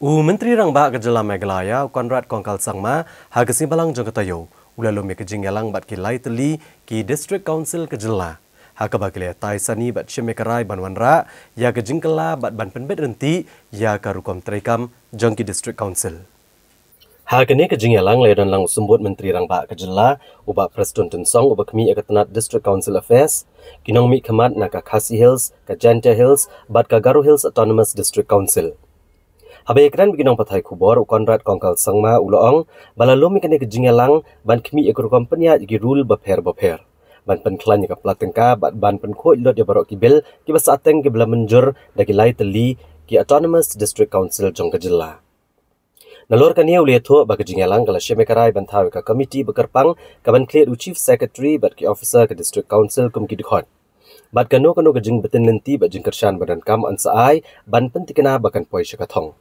Menteri Rangba ke Jylla Meghalaya Conrad Sangma haka Simbalang Jongkatayo ulalumi ke Jingialang bat ki lai teli ki District Council ke Jylla haka bakile tai sani bat Shemekarai banwanra ya ke Jingkala bat ban penbet renti ya ka rukom trekam jongki District Council haka ni ke Jingialang le dan lang sumbut Menteri Rangba ke Jylla uba Preston Tunsong uba kami akatanat District Council Affairs kinong mi kamat na ka Khasi Hills ka Janta Hills bat ka Garo Hills Autonomous District Council. Habai ekran biginong pathai kubor Conrad Sangma uloong balalom ikane ke Jingialang ban kmi ekor kompanya gi rule baper ban Pynkhlaiñ ka platengka ban penkhoi lot ya barok kibil ki basateng ki bela menjur dagi lai teli ki Autonomous District Council jong ke Jylla. Nalor kania ule tho ba ke Jingialang kala Shemekarai ban thawi ka committee bekerpang ka ban clear chief secretary bat ki officer ke District Council kum ki dikhot. Bat kano ke jing betin lenti bat jing kershan badan kam an saai ban pentikena bakan poi syakathong.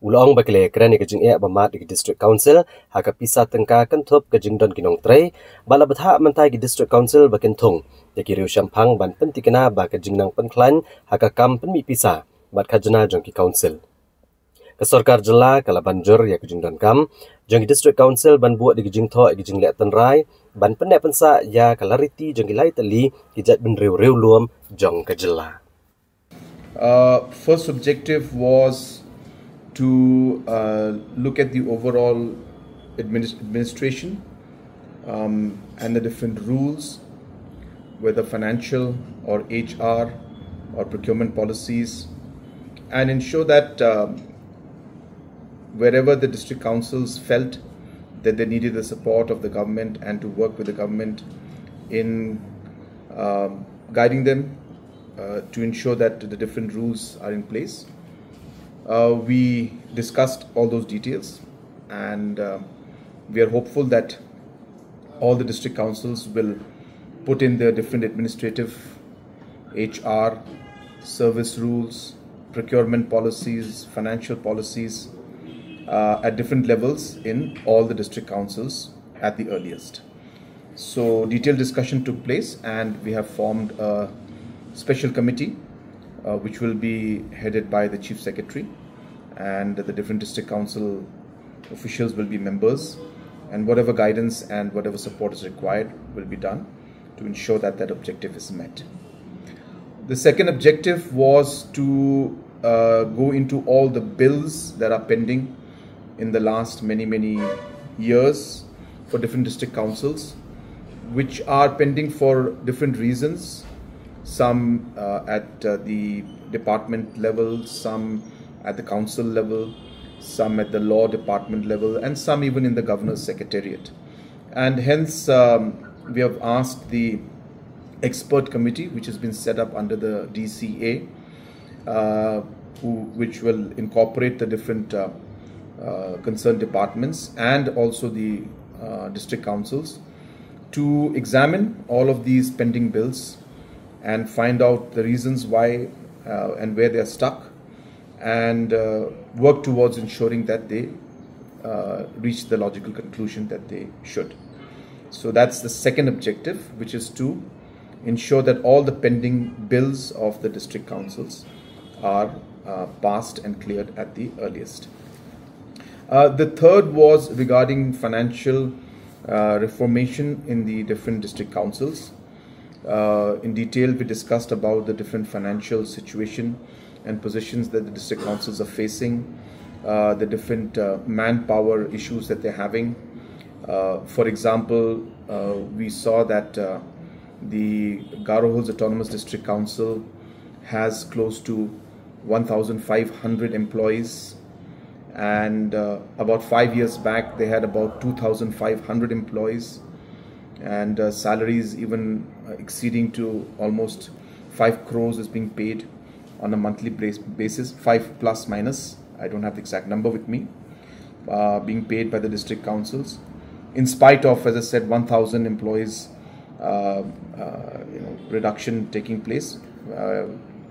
Ulong bakile kerana ke jing bamat di District Council haka pisa tengka kentup ke jing don kinong tray bala betha mentai di District Council bakin thong yaki riu syampang ban pentikena ba ke jing nang Pynkhlaiñ haka kam penmi pisa bat khajna jong ki council ke sarkar Jylla kala banjur ya ke jing don kam jong ki District Council ban buat di jing tho ki jing le tenrai ban penek pensa ya kalariti jong ki lai teli ki jat ben riu luom jong ke Jylla. First objective was to look at the overall administration and the different rules, whether financial or HR or procurement policies, and ensure that wherever the district councils felt that they needed the support of the government and to work with the government in guiding them to ensure that the different rules are in place. We discussed all those details, and we are hopeful that all the district councils will put in their different administrative, HR, service rules, procurement policies, financial policies at different levels in all the district councils at the earliest. So detailed discussion took place, and we have formed a special committee which will be headed by the Chief Secretary, and the different district council officials will be members, and whatever guidance and whatever support is required will be done to ensure that that objective is met. The second objective was to go into all the bills that are pending in the last many years for different district councils, which are pending for different reasons. Some at the department level, some at the council level, some at the law department level, and some even in the governor's secretariat. And hence we have asked the expert committee, which has been set up under the DCA, which will incorporate the different concerned departments and also the district councils, to examine all of these pending bills and find out the reasons why and where they are stuck, and work towards ensuring that they reach the logical conclusion that they should. So that's the second objective, which is to ensure that all the pending bills of the district councils are passed and cleared at the earliest. The third was regarding financial reformation in the different district councils. In detail, we discussed about the different financial situation and positions that the district councils are facing, the different manpower issues that they're having. For example, we saw that the Garo Hills Autonomous District Council has close to 1,500 employees, and about 5 years back they had about 2,500 employees, and salaries even exceeding to almost 5 crores is being paid on a monthly basis, 5 plus minus, I don't have the exact number with me, being paid by the district councils, in spite of, as I said, 1,000 employees reduction taking place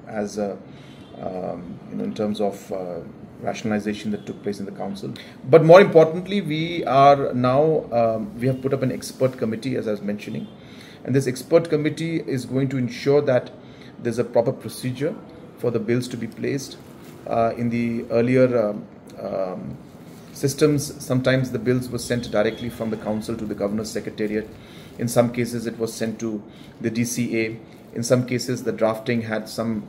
as a, in terms of rationalization that took place in the council. But more importantly, we are now, we have put up an expert committee, as I was mentioning, and this expert committee is going to ensure that there's a proper procedure for the bills to be placed. In the earlier systems. Sometimes the bills were sent directly from the council to the governor's secretariat. In some cases, it was sent to the DCA. In some cases, the drafting had some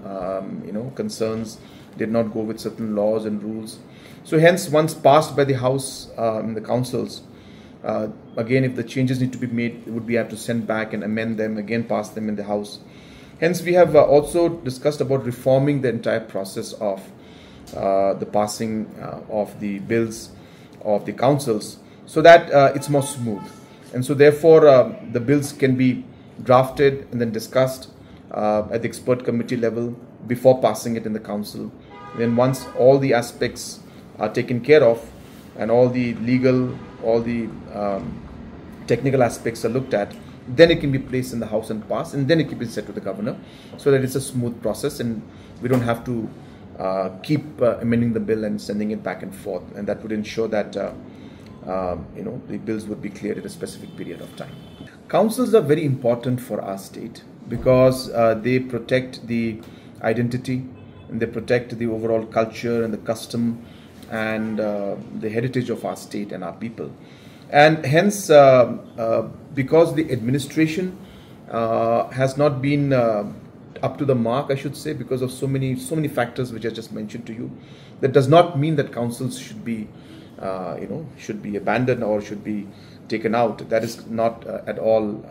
concerns, did not go with certain laws and rules. So hence, once passed by the House and the councils, again, if the changes need to be made, we have to send back and amend them, again pass them in the House. Hence, we have also discussed about reforming the entire process of the passing of the bills of the councils, so that it's more smooth. And so therefore, the bills can be drafted and then discussed at the expert committee level before passing it in the council. Then once all the aspects are taken care of and all the legal, all the technical aspects are looked at, then it can be placed in the House and passed, and then it can be sent to the governor, so that it's a smooth process and we don't have to keep amending the bill and sending it back and forth, and that would ensure that the bills would be cleared at a specific period of time. Councils are very important for our state because they protect the identity and they protect the overall culture and the custom and the heritage of our state and our people. And hence, because the administration has not been up to the mark, I should say, because of so many factors which I just mentioned to you, that does not mean that councils should be abandoned or should be taken out. That is not at all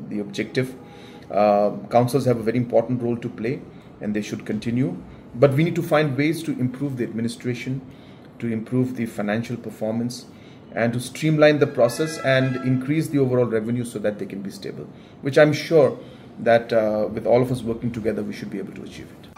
the objective. Councils have a very important role to play, and they should continue. But we need to find ways to improve the administration, to improve the financial performance, and to streamline the process and increase the overall revenue so that they can be stable, which I'm sure that with all of us working together, we should be able to achieve it.